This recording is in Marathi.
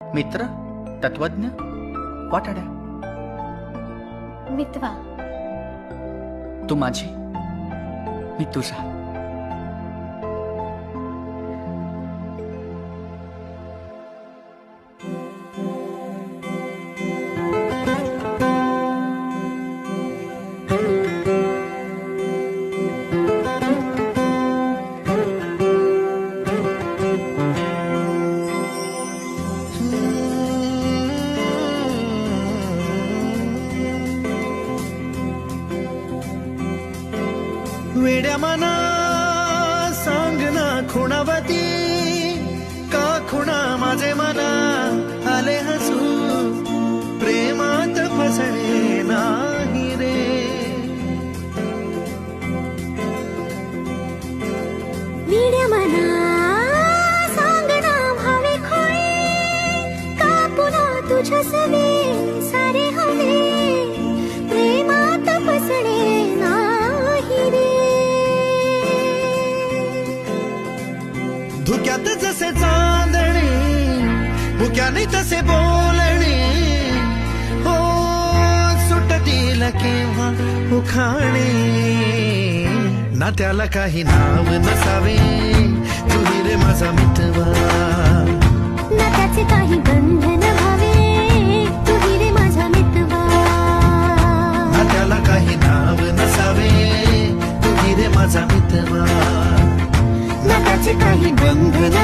मित्र, तत्वज्ञ, वाटाड्या. मितवा. तू माझी, मी तुझा. वेड्या मना सांग ना खुणावती का खुणा माझे मना आले हसू प्रेमात फसणे नाही रे. वेड्या मना सांग ना भावे खोळे का पुन्हा तुझ्या सवे सारे हवे प्रेमात फसणे नाही रे. धुक्यात जसे चांदणे भुक्याने तसे बोलणे हो सुटतील केव्हा उखाणे ना त्याला काही नाव नसावे तुही रे माझा मितवा. ना त्याचे काही बंधन व्हावे तुही रे माझा मितवा. ना त्याला काही नाव नसावे तुही रे माझा मितवा. ना त्याचे काही बंधन